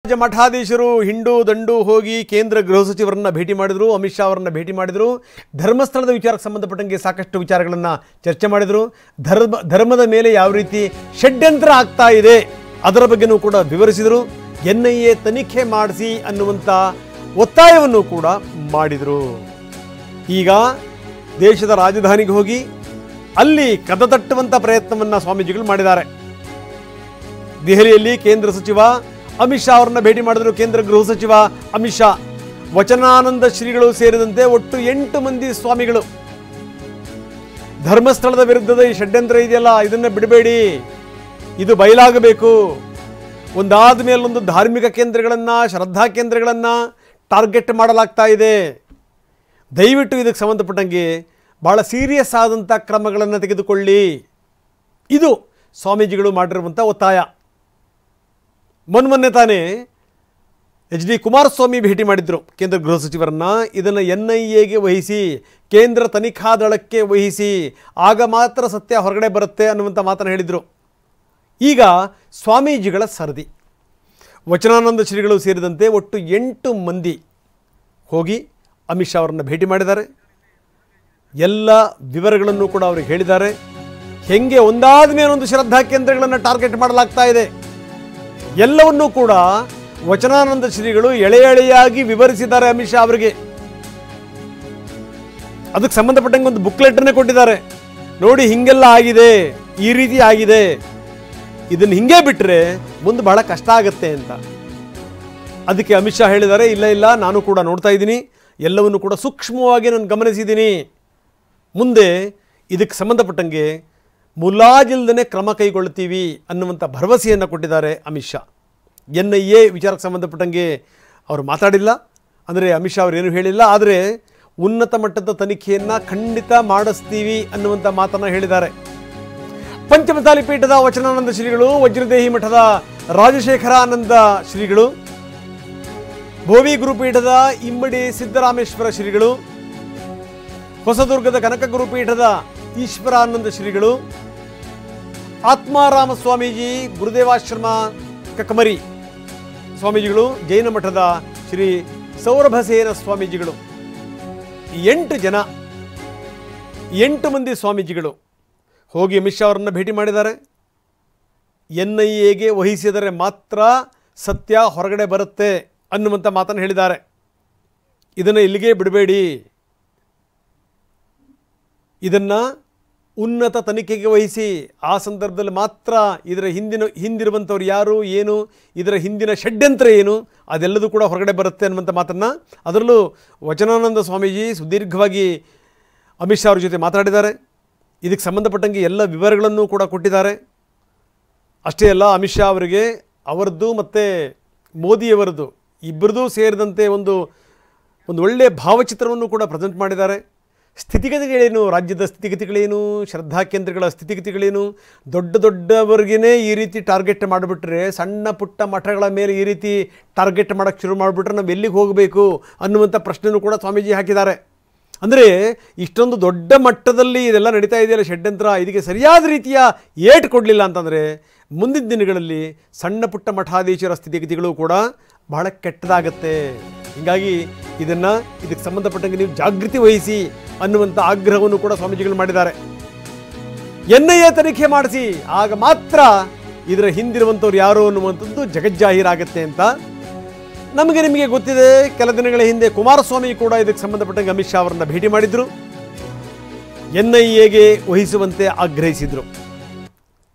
ಮಠಾಧೀಶರು ಹಿಂಡು ದಂಡು ಹೋಗಿ ಕೇಂದ್ರ ಗೃಹ ಸಚಿವರನ್ನ ಭೇಟಿ ಮಾಡಿದರು. ಅಮಿತ್ ಶಾ ಅವರನ್ನ ಭೇಟಿ ಮಾಡಿದರು. ಧರ್ಮಸ್ಥಳದ ವಿಚಾರಕ್ಕೆ ಸಂಬಂಧಪಟ್ಟಂಗೆ ಸಾಕಷ್ಟು ವಿಚಾರಗಳನ್ನು ಚರ್ಚೆ ಮಾಡಿದರು. ಧರ್ಮದ ಮೇಲೆ ಯಾವ ರೀತಿ ಷಡ್ಯಂತ್ರ ಆಗ್ತಾ ಇದೆ ಅದರ ಬಗ್ಗೆನೂ ಕೂಡ ವಿವರಿಸಿದರು. NIA ತನಿಖೆ ಮಾಡಿಸಿ ಅನ್ನುವಂಥ ಒತ್ತಾಯವನ್ನು ಕೂಡ ಮಾಡಿದರು. ಈಗ ದೇಶದ ರಾಜಧಾನಿಗೆ ಹೋಗಿ ಅಲ್ಲಿ ಕದ ತಟ್ಟುವಂಥ ಪ್ರಯತ್ನವನ್ನು ಸ್ವಾಮೀಜಿಗಳು ಮಾಡಿದ್ದಾರೆ. ದೆಹಲಿಯಲ್ಲಿ ಕೇಂದ್ರ ಸಚಿವ ಅಮಿತ್ ಶಾ ಅವರನ್ನ ಭೇಟಿ ಮಾಡಿದರು. ಕೇಂದ್ರ ಗೃಹ ಸಚಿವ ಅಮಿತ್ ಶಾ, ವಚನಾನಂದ ಶ್ರೀಗಳು ಸೇರಿದಂತೆ ಒಟ್ಟು 8 ಮಂದಿ ಸ್ವಾಮಿಗಳು ಧರ್ಮಸ್ಥಳದ ವಿರುದ್ಧದ ಈ ಷಡ್ಯಂತ್ರ ಇದೆಯಲ್ಲ, ಇದನ್ನ ಬಿಡಬೇಡಿ, ಇದು ಬಯಲಾಗಬೇಕು. ಒಂದಾದ ಮೇಲೊಂದು ಧಾರ್ಮಿಕ ಕೇಂದ್ರಗಳನ್ನು, ಶ್ರದ್ಧಾ ಕೇಂದ್ರಗಳನ್ನು ಟಾರ್ಗೆಟ್ ಮಾಡಲಾಗ್ತಾ ಇದೆ. ದಯವಿಟ್ಟು ಇದಕ್ಕೆ ಸಂಬಂಧಪಟ್ಟಂಗೆ ಭಾಳ ಸೀರಿಯಸ್ ಆದಂಥ ಕ್ರಮಗಳನ್ನು ತೆಗೆದುಕೊಳ್ಳಿ. ಇದು ಸ್ವಾಮೀಜಿಗಳು ಮಾಡಿರುವಂಥ ಒತ್ತಾಯ. ಮೊನ್ನೆ ತಾನೇ HD ಕುಮಾರಸ್ವಾಮಿ ಭೇಟಿ ಮಾಡಿದ್ರು ಕೇಂದ್ರ ಗೃಹ ಸಚಿವರನ್ನ. ಇದನ್ನು NIAಗೆ ವಹಿಸಿ, ಕೇಂದ್ರ ತನಿಖಾ ದಳಕ್ಕೆ ವಹಿಸಿ, ಆಗ ಮಾತ್ರ ಸತ್ಯ ಹೊರಗಡೆ ಬರುತ್ತೆ ಅನ್ನುವಂಥ ಮಾತನ್ನು ಹೇಳಿದರು. ಈಗ ಸ್ವಾಮೀಜಿಗಳ ಸರದಿ. ವಚನಾನಂದ ಶ್ರೀಗಳು ಸೇರಿದಂತೆ ಒಟ್ಟು 8 ಮಂದಿ ಹೋಗಿ ಅಮಿತ್ ಶಾ ಅವರನ್ನು ಭೇಟಿ ಮಾಡಿದ್ದಾರೆ. ಎಲ್ಲ ವಿವರಗಳನ್ನು ಕೂಡ ಅವರಿಗೆ ಹೇಳಿದ್ದಾರೆ. ಹೆಂಗೆ ಒಂದಾದ ಮೇಲೊಂದು ಶ್ರದ್ಧಾ ಕೇಂದ್ರಗಳನ್ನು ಟಾರ್ಗೆಟ್ ಮಾಡಲಾಗ್ತಾ ಇದೆ ಎಲ್ಲವನ್ನೂ ಕೂಡ ವಚನಾನಂದ ಶ್ರೀಗಳು ಎಳೆ ಎಳೆಯಾಗಿ ವಿವರಿಸಿದ್ದಾರೆ ಅಮಿತ್ ಶಾ ಅವರಿಗೆ. ಅದಕ್ಕೆ ಸಂಬಂಧಪಟ್ಟಂಗೆ ಒಂದು ಬುಕ್ಲೆಟನ್ನೇ ಕೊಟ್ಟಿದ್ದಾರೆ. ನೋಡಿ, ಹಿಂಗೆಲ್ಲ ಆಗಿದೆ, ಈ ರೀತಿ ಆಗಿದೆ, ಇದನ್ನು ಹಿಂಗೆ ಬಿಟ್ಟರೆ ಮುಂದೆ ಬಹಳ ಕಷ್ಟ ಆಗುತ್ತೆ ಅಂತ. ಅದಕ್ಕೆ ಅಮಿತ್ ಶಾ ಹೇಳಿದ್ದಾರೆ, ಇಲ್ಲ ನಾನು ಕೂಡ ನೋಡ್ತಾ ಇದ್ದೀನಿ, ಎಲ್ಲವನ್ನು ಕೂಡ ಸೂಕ್ಷ್ಮವಾಗಿ ನಾನು ಗಮನಿಸಿದ್ದೀನಿ, ಮುಂದೆ ಇದಕ್ಕೆ ಸಂಬಂಧಪಟ್ಟಂಗೆ ಮುಲಾಜಿಲ್ದೇ ಕ್ರಮ ಕೈಗೊಳ್ಳುತ್ತೀವಿ ಅನ್ನುವಂಥ ಭರವಸೆಯನ್ನು ಕೊಟ್ಟಿದ್ದಾರೆ ಅಮಿತ್ ಶಾ. NIA ವಿಚಾರಕ್ಕೆ ಸಂಬಂಧಪಟ್ಟಂಗೆ ಅವರು ಮಾತಾಡಿಲ್ಲ, ಅಂದರೆ ಅಮಿತ್ ಶಾ ಅವರು ಏನೂ ಹೇಳಿಲ್ಲ. ಆದರೆ ಉನ್ನತ ಮಟ್ಟದ ತನಿಖೆಯನ್ನು ಖಂಡಿತ ಮಾಡಿಸ್ತೀವಿ ಅನ್ನುವಂಥ ಮಾತನ್ನು ಹೇಳಿದ್ದಾರೆ. ಪಂಚಮಸಾಲಿ ಪೀಠದ ವಚನಾನಂದ ಶ್ರೀಗಳು, ವಜ್ರದೇಹಿ ಮಠದ ರಾಜಶೇಖರಾನಂದ ಶ್ರೀಗಳು, ಭೋವಿ ಗುರುಪೀಠದ ಇಮ್ಮಡಿ ಸಿದ್ದರಾಮೇಶ್ವರ ಶ್ರೀಗಳು, ಹೊಸದುರ್ಗದ ಕನಕ ಗುರುಪೀಠದ ಈಶ್ವರಾನಂದ ಶ್ರೀಗಳು, ಆತ್ಮಾರಾಮ ಸ್ವಾಮೀಜಿ, ಗುರುದೇವಾಶ್ರಮ ಕಕಮರಿ ಸ್ವಾಮೀಜಿಗಳು, ಜೈನ ಮಠದ ಶ್ರೀ ಸೌರಭಸೇನ ಸ್ವಾಮೀಜಿಗಳು, 8 ಜನ, 8 ಮಂದಿ ಸ್ವಾಮೀಜಿಗಳು ಹೋಗಿ ಅಮಿತ್ ಶಾ ಅವರನ್ನು ಭೇಟಿ ಮಾಡಿದ್ದಾರೆ. NIAಗೆ ವಹಿಸಿದರೆ ಮಾತ್ರ ಸತ್ಯ ಹೊರಗಡೆ ಬರುತ್ತೆ ಅನ್ನುವಂಥ ಮಾತನ್ನು ಹೇಳಿದ್ದಾರೆ. ಇದನ್ನು ಇಲ್ಲಿಗೆ ಬಿಡಬೇಡಿ, ಇದನ್ನು ಉನ್ನತ ತನಿಖೆಗೆ ವಹಿಸಿ, ಆ ಸಂದರ್ಭದಲ್ಲಿ ಮಾತ್ರ ಇದರ ಹಿಂದಿರುವಂಥವ್ರು ಯಾರು, ಏನು, ಇದರ ಹಿಂದಿನ ಷಡ್ಯಂತ್ರ ಏನು, ಅದೆಲ್ಲದೂ ಕೂಡ ಹೊರಗಡೆ ಬರುತ್ತೆ ಅನ್ನುವಂಥ ಮಾತನ್ನು, ಅದರಲ್ಲೂ ವಚನಾನಂದ ಸ್ವಾಮೀಜಿ ಸುದೀರ್ಘವಾಗಿ ಅಮಿತ್ ಶಾ ಅವ್ರ ಜೊತೆ ಮಾತಾಡಿದ್ದಾರೆ. ಇದಕ್ಕೆ ಸಂಬಂಧಪಟ್ಟಂಗೆ ಎಲ್ಲ ವಿವರಗಳನ್ನು ಕೂಡ ಕೊಟ್ಟಿದ್ದಾರೆ. ಅಷ್ಟೇ ಅಲ್ಲ, ಅಮಿತ್ ಶಾ ಅವರಿಗೆ ಅವರದ್ದು ಮತ್ತು ಮೋದಿಯವರದ್ದು ಇಬ್ಬರದ್ದು ಸೇರಿದಂತೆ ಒಂದು ಒಳ್ಳೆಯ ಭಾವಚಿತ್ರವನ್ನು ಕೂಡ ಪ್ರೆಸೆಂಟ್ ಮಾಡಿದ್ದಾರೆ. ಸ್ಥಿತಿಗತಿಗಳೇನು, ರಾಜ್ಯದ ಸ್ಥಿತಿಗತಿಗಳೇನು, ಶ್ರದ್ಧಾ ಕೇಂದ್ರಗಳ ಸ್ಥಿತಿಗತಿಗಳೇನು, ದೊಡ್ಡವರಿಗೇ ಈ ರೀತಿ ಟಾರ್ಗೆಟ್ ಮಾಡಿಬಿಟ್ರೆ, ಸಣ್ಣ ಪುಟ್ಟ ಮಠಗಳ ಮೇಲೆ ಈ ರೀತಿ ಟಾರ್ಗೆಟ್ ಮಾಡೋಕ್ಕೆ ಶುರು ಮಾಡಿಬಿಟ್ರೆ ನಾವು ಎಲ್ಲಿಗೆ ಹೋಗಬೇಕು ಅನ್ನುವಂಥ ಪ್ರಶ್ನೆಯೂ ಕೂಡ ಸ್ವಾಮೀಜಿ ಹಾಕಿದ್ದಾರೆ. ಅಂದರೆ ಇಷ್ಟೊಂದು ದೊಡ್ಡ ಮಟ್ಟದಲ್ಲಿ ಇದೆಲ್ಲ ನಡೀತಾ ಇದೆಯಲ್ಲ ಷಡ್ಯಂತ್ರ, ಇದಕ್ಕೆ ಸರಿಯಾದ ರೀತಿಯ ಏಟು ಕೊಡಲಿಲ್ಲ ಅಂತಂದರೆ ಮುಂದಿನ ದಿನಗಳಲ್ಲಿ ಸಣ್ಣ ಪುಟ್ಟ ಮಠಾಧೀಶರ ಸ್ಥಿತಿಗತಿಗಳು ಕೂಡ ಬಹಳ ಕೆಟ್ಟದಾಗತ್ತೆ. ಹೀಗಾಗಿ ಇದಕ್ಕೆ ಸಂಬಂಧಪಟ್ಟಂಗೆ ನೀವು ಜಾಗೃತಿ ವಹಿಸಿ ಅನ್ನುವಂಥ ಆಗ್ರಹವನ್ನು ಕೂಡ ಸ್ವಾಮೀಜಿಗಳು ಮಾಡಿದ್ದಾರೆ. NIA ತನಿಖೆ ಮಾಡಿಸಿ, ಆಗ ಮಾತ್ರ ಇದರ ಹಿಂದಿರುವಂಥವ್ರು ಯಾರು ಅನ್ನುವಂಥದ್ದು ಜಗಜ್ಜಾಹೀರಾಗತ್ತೆ ಅಂತ. ನಿಮಗೆ ಗೊತ್ತಿದೆ, ಕೆಲ ದಿನಗಳ ಹಿಂದೆ ಕುಮಾರಸ್ವಾಮಿ ಕೂಡ ಇದಕ್ಕೆ ಸಂಬಂಧಪಟ್ಟಂಗೆ ಅಮಿತ್ ಶಾ ಅವರನ್ನ ಭೇಟಿ ಮಾಡಿದ್ರು, NIAಗೆ ವಹಿಸುವಂತೆ ಆಗ್ರಹಿಸಿದರು.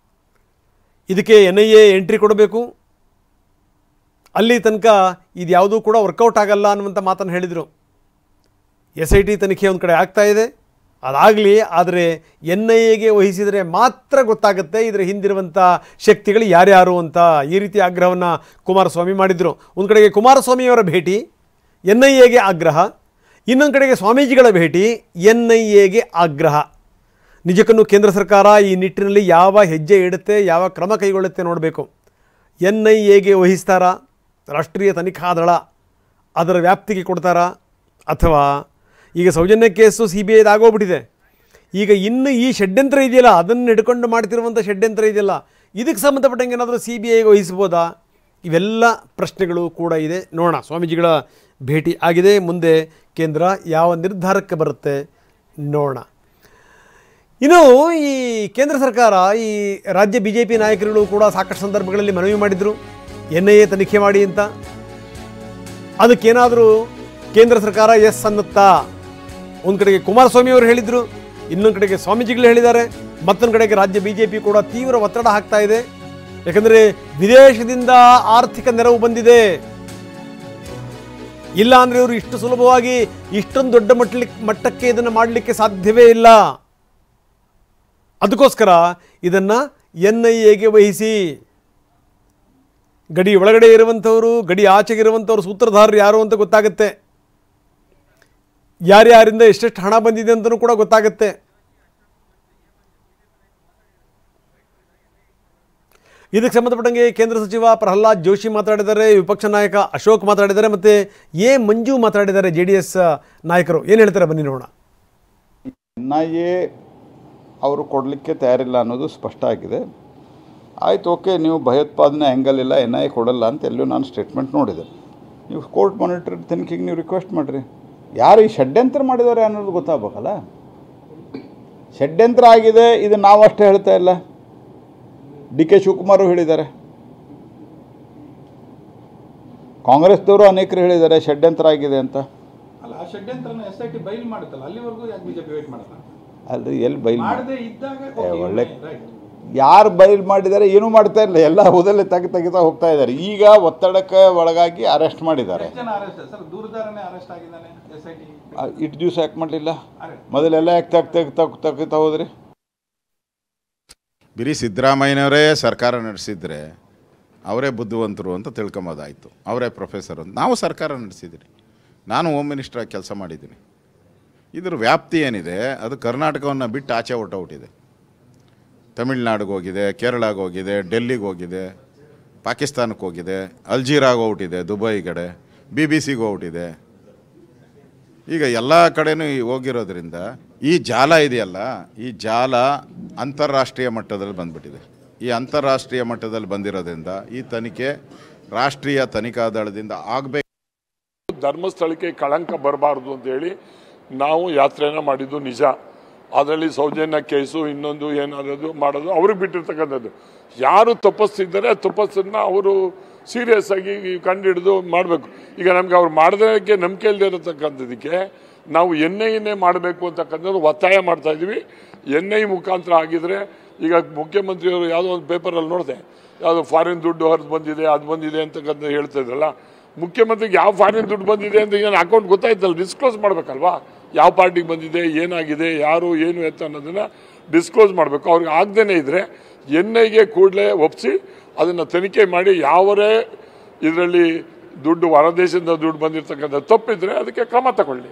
ಇದಕ್ಕೆ NIA ಎಂಟ್ರಿ ಕೊಡಬೇಕು, ಅಲ್ಲಿ ತನಕ ಇದು ಯಾವುದೂ ಕೂಡ ವರ್ಕೌಟ್ ಆಗಲ್ಲ ಅನ್ನುವಂಥ ಮಾತನ್ನು ಹೇಳಿದರು. SIT ತನಿಖೆ ಒಂದು ಕಡೆ ಆಗ್ತಾ ಇದೆ, ಅದಾಗಲಿ, ಆದರೆ NIAಗೆ ವಹಿಸಿದರೆ ಮಾತ್ರ ಗೊತ್ತಾಗುತ್ತೆ ಇದರ ಹಿಂದಿರುವಂಥ ಶಕ್ತಿಗಳು ಯಾರ್ಯಾರು ಅಂತ. ಈ ರೀತಿ ಆಗ್ರಹವನ್ನು ಕುಮಾರಸ್ವಾಮಿ ಮಾಡಿದರು. ಒಂದು ಕಡೆಗೆ ಕುಮಾರಸ್ವಾಮಿಯವರ ಭೇಟಿ, NIAಗೆ ಆಗ್ರಹ, ಇನ್ನೊಂದು ಕಡೆಗೆ ಸ್ವಾಮೀಜಿಗಳ ಭೇಟಿ, NIAಗೆ ಆಗ್ರಹ. ನಿಜಕ್ಕೂ ಕೇಂದ್ರ ಸರ್ಕಾರ ಈ ನಿಟ್ಟಿನಲ್ಲಿ ಯಾವ ಹೆಜ್ಜೆ ಇಡುತ್ತೆ, ಯಾವ ಕ್ರಮ ಕೈಗೊಳ್ಳುತ್ತೆ ನೋಡಬೇಕು. NIAಗೆ ವಹಿಸ್ತಾರಾ, ರಾಷ್ಟ್ರೀಯ ತನಿಖಾ ದಳ ಅದರ ವ್ಯಾಪ್ತಿಗೆ ಕೊಡ್ತಾರಾ, ಅಥವಾ ಈಗ ಸೌಜನ್ಯ ಕೇಸು CBIದು ಆಗೋಗ್ಬಿಟ್ಟಿದೆ, ಈಗ ಇನ್ನು ಈ ಷಡ್ಯಂತ್ರ ಇದೆಯಲ್ಲ, ಅದನ್ನು ಹಿಡ್ಕೊಂಡು ಮಾಡ್ತಿರುವಂಥ ಷಡ್ಯಂತ್ರ ಇದೆಯಲ್ಲ, ಇದಕ್ಕೆ ಸಂಬಂಧಪಟ್ಟಂಗೆ ಏನಾದರೂ CBIಗೆ ವಹಿಸ್ಬೋದಾ, ಇವೆಲ್ಲ ಪ್ರಶ್ನೆಗಳು ಕೂಡ ಇದೆ. ನೋಡೋಣ, ಸ್ವಾಮೀಜಿಗಳ ಭೇಟಿ ಆಗಿದೆ, ಮುಂದೆ ಕೇಂದ್ರ ಯಾವ ನಿರ್ಧಾರಕ್ಕೆ ಬರುತ್ತೆ ನೋಡೋಣ. ಇನ್ನು ಈ ಕೇಂದ್ರ ಸರ್ಕಾರ, ಈ ರಾಜ್ಯ BJP ನಾಯಕರುಗಳು ಕೂಡ ಸಾಕಷ್ಟು ಸಂದರ್ಭಗಳಲ್ಲಿ ಮನವಿ ಮಾಡಿದರು NIA ತನಿಖೆ ಮಾಡಿ ಅಂತ. ಅದಕ್ಕೇನಾದರೂ ಕೇಂದ್ರ ಸರ್ಕಾರ ಎಸ್ ಅನ್ನುತ್ತಾ? ಒಂದು ಕಡೆಗೆ ಕುಮಾರಸ್ವಾಮಿ ಅವರು ಹೇಳಿದರು, ಇನ್ನೊಂದು ಕಡೆಗೆ ಸ್ವಾಮೀಜಿಗಳು ಹೇಳಿದ್ದಾರೆ, ಮತ್ತೊಂದು ಕಡೆಗೆ ರಾಜ್ಯ BJP ಕೂಡ ತೀವ್ರ ಒತ್ತಡ ಹಾಕ್ತಾ ಇದೆ. ಯಾಕಂದರೆ ವಿದೇಶದಿಂದ ಆರ್ಥಿಕ ನೆರವು ಬಂದಿದೆ, ಇಲ್ಲ ಅಂದರೆ ಇವರು ಇಷ್ಟು ಸುಲಭವಾಗಿ ಇಷ್ಟೊಂದು ದೊಡ್ಡ ಮಟ್ಟಕ್ಕೆ ಇದನ್ನು ಮಾಡಲಿಕ್ಕೆ ಸಾಧ್ಯವೇ ಇಲ್ಲ. ಅದಕ್ಕೋಸ್ಕರ ಇದನ್ನು NIAಗೆ ವಹಿಸಿ, ಗಡಿ ಒಳಗಡೆ ಇರುವಂಥವರು, ಗಡಿ ಆಚೆಗಿರುವಂಥವ್ರು ಸೂತ್ರಧಾರರು ಯಾರು ಅಂತ ಗೊತ್ತಾಗುತ್ತೆ, ಯಾರ್ಯಾರಿಂದ ಎಷ್ಟೆಷ್ಟು ಹಣ ಬಂದಿದೆ ಅಂತಲೂ ಕೂಡ ಗೊತ್ತಾಗುತ್ತೆ. ಇದಕ್ಕೆ ಸಂಬಂಧಪಟ್ಟಂಗೆ ಕೇಂದ್ರ ಸಚಿವ ಪ್ರಹ್ಲಾದ್ ಜೋಶಿ ಮಾತಾಡಿದ್ದಾರೆ, ವಿಪಕ್ಷ ನಾಯಕ ಅಶೋಕ್ ಮಾತಾಡಿದ್ದಾರೆ, ಮತ್ತು ಮಂಜು ಮಾತಾಡಿದ್ದಾರೆ, JDS ನಾಯಕರು. ಏನು ಹೇಳ್ತಾರೆ ಬನ್ನಿ ನೋಡೋಣ. NIA ಅವರು ಕೊಡಲಿಕ್ಕೆ ತಯಾರಿಲ್ಲ ಅನ್ನೋದು ಸ್ಪಷ್ಟ ಆಗಿದೆ. ಆಯ್ತು, ಓಕೆ, ನೀವು ಭಯೋತ್ಪಾದನೆ ಆ್ಯಂಗಲ್ ಇಲ್ಲ, NIA ಕೊಡಲ್ಲ ಅಂತ ಎಲ್ಲೂ ನಾನು ಸ್ಟೇಟ್ಮೆಂಟ್ ನೋಡಿದೆ. ನೀವು ಕೋರ್ಟ್ ಮಾನಿಟರ್ ತನಿಖೆಗೆ ನೀವು ರಿಕ್ವೆಸ್ಟ್ ಮಾಡಿರಿ. ಯಾರು ಈ ಷಡ್ಯಂತ್ರ ಮಾಡಿದ್ದಾರೆ ಅನ್ನೋದು ಗೊತ್ತಾಗಬೇಕಲ್ಲ. ಷಡ್ಯಂತ್ರ ಆಗಿದೆ, ಇದು ನಾವು ಅಷ್ಟೇ ಹೇಳ್ತಾ ಇಲ್ಲ, DK ಶಿವಕುಮಾರ್ ಹೇಳಿದ್ದಾರೆ, ಕಾಂಗ್ರೆಸ್ದವರು ಅನೇಕರು ಹೇಳಿದ್ದಾರೆ ಷಡ್ಯಂತ್ರ ಆಗಿದೆ ಅಂತ. ಅಲ್ಲ, ಆ ಷಡ್ಯಂತ್ರನ SIT ಬಯಲು ಮಾಡುತ್ತಲ್ಲ, ಅಲ್ಲಿವರೆಗೂ ಯಾಕೆ BJP ವೇಟ್ ಮಾಡಲ್ಲ? ಅಲ್ರಿ, ಎಲ್ಲಿ ಬಯಲು ಮಾಡದೇ ಇದ್ದಾಗ ಒಳ್ಳೆ ಯಾರು ಬಯಲು ಮಾಡಿದ್ದಾರೆ, ಏನೂ ಮಾಡ್ತಾ ಇಲ್ಲ, ಎಲ್ಲ ಹೋದಲ್ಲೇ ತೆಗಿತಾ ಹೋಗ್ತಾ ಇದ್ದಾರೆ. ಈಗ ಒತ್ತಡಕ್ಕೆ ಒಳಗಾಗಿ ಅರೆಸ್ಟ್ ಮಾಡಿದ್ದಾರೆ. ದೂರದಾರನೇ ಅರೆಸ್ಟ್ ಆಗಿದ್ದಾನೆ SIT. ಇಷ್ಟು ದಿವಸ ಯಾಕೆ ಮಾಡಲಿಲ್ಲ? ಮೊದಲೆಲ್ಲ ಯಾಕೆ ತೆಗಿತಾ ಹೋದ್ರಿ? ಬರೀ ಸಿದ್ದರಾಮಯ್ಯನವರೇ ಸರ್ಕಾರ ನಡೆಸಿದ್ರೆ ಅವರೇ ಬುದ್ಧಿವಂತರು ಅಂತ ತಿಳ್ಕೊಂಬೋದಾಯಿತು, ಅವರೇ ಪ್ರೊಫೆಸರ್ ಅಂತ. ನಾವು ಸರ್ಕಾರ ನಡೆಸಿದ್ದೀರಿ, ನಾನು ಹೋಮ್ ಮಿನಿಸ್ಟ್ರಾಗಿ ಕೆಲಸ ಮಾಡಿದ್ದೀನಿ. ಇದ್ರ ವ್ಯಾಪ್ತಿ ಏನಿದೆ ಅದು ಕರ್ನಾಟಕವನ್ನು ಬಿಟ್ಟು ಆಚೆ ಹೊರಟೋಗ್ಬಿಟ್ಟಿದೆ. ತಮಿಳ್ನಾಡಿಗೆ ಹೋಗಿದೆ, ಕೇರಳಗೆ ಹೋಗಿದೆ, ಡೆಲ್ಲಿಗೆ ಹೋಗಿದೆ, ಪಾಕಿಸ್ತಾನಕ್ಕೆ ಹೋಗಿದೆ, ಅಲ್ಜೀರಾಗೆ ಹೋಗ್ಬಿಟ್ಟಿದೆ, ದುಬೈ ಕಡೆ, BBC ಹೋಗ್ಬಿಟ್ಟಿದೆ. ಈಗ ಎಲ್ಲ ಕಡೆನೂ ಹೋಗಿರೋದ್ರಿಂದ ಈ ಜಾಲ ಇದೆಯಲ್ಲ, ಈ ಜಾಲ ಅಂತಾರಾಷ್ಟ್ರೀಯ ಮಟ್ಟದಲ್ಲಿ ಬಂದ್ಬಿಟ್ಟಿದೆ. ಈ ಅಂತಾರಾಷ್ಟ್ರೀಯ ಮಟ್ಟದಲ್ಲಿ ಬಂದಿರೋದ್ರಿಂದ ಈ ತನಿಖೆ ರಾಷ್ಟ್ರೀಯ ತನಿಖಾ ದಳದಿಂದ ಆಗಬೇಕು. ಧರ್ಮಸ್ಥಳಕ್ಕೆ ಕಳಂಕ ಬರಬಾರ್ದು ಅಂತೇಳಿ ನಾವು ಯಾತ್ರೆನ ಮಾಡಿದ್ದು ನಿಜ. ಅದರಲ್ಲಿ ಸೌಜನ್ಯ ಕೇಸು ಇನ್ನೊಂದು ಏನಾದರೂ ಮಾಡೋದು ಅವ್ರಿಗೆ ಬಿಟ್ಟಿರ್ತಕ್ಕಂಥದ್ದು. ಯಾರು ತಪ್ಪಿಸ್ತಿದ್ದಾರೆ ತಪ್ಪಸ್ಸನ್ನು ಅವರು ಸೀರಿಯಸ್ ಆಗಿ ಕಂಡುಹಿಡಿದು ಮಾಡಬೇಕು. ಈಗ ನಮ್ಗೆ ಅವ್ರು ಮಾಡೋದಕ್ಕೆ ನಂಬಿಕೆ ಇಲ್ಲದೆ ಇರತಕ್ಕಂಥದ್ದಕ್ಕೆ ನಾವು NIA ಮಾಡಬೇಕು ಅಂತಕ್ಕಂಥದ್ದು ಒತ್ತಾಯ ಮಾಡ್ತಾ ಇದ್ದೀವಿ. NIA ಮುಖಾಂತರ ಆಗಿದ್ರೆ, ಈಗ ಮುಖ್ಯಮಂತ್ರಿಯವರು ಯಾವುದೋ ಒಂದು ಪೇಪರಲ್ಲಿ ನೋಡಿದೆ, ಯಾವುದೋ ಫಾರಿನ್ ದುಡ್ಡು ಹರಿದು ಬಂದಿದೆ, ಅದು ಬಂದಿದೆ ಅಂತಕ್ಕಂಥ ಹೇಳ್ತಾ ಇದ್ರಲ್ಲ. ಮುಖ್ಯಮಂತ್ರಿಗೆ ಯಾವ ಫಾರಿನ್ ದುಡ್ಡು ಬಂದಿದೆ ಅಂತ ಈಗ ಅಕೌಂಟ್ ಗೊತ್ತಾಯ್ತಲ್ಲ, ಡಿಸ್ಕ್ಲೋಸ್ ಮಾಡಬೇಕಲ್ವಾ? ಯಾವ ಪಾರ್ಟಿಗೆ ಬಂದಿದೆ, ಏನಾಗಿದೆ, ಯಾರು ಏನು ಎತ್ತ ಅನ್ನೋದನ್ನು ಡಿಸ್ಕ್ಲೋಸ್ ಮಾಡಬೇಕು. ಅವ್ರಿಗೆ ಆಗದೇ ಇದ್ದರೆ NIAಗೆ ಕೂಡಲೇ ಒಪ್ಪಿಸಿ ಅದನ್ನು ತನಿಖೆ ಮಾಡಿ, ಯಾವರೇ ಇದರಲ್ಲಿ ದುಡ್ಡು ಹೊರದೇಶದಿಂದ ದುಡ್ಡು ಬಂದಿರತಕ್ಕಂಥ ತಪ್ಪಿದ್ರೆ ಅದಕ್ಕೆ ಕ್ರಮ ತಗೊಳ್ಳಿ.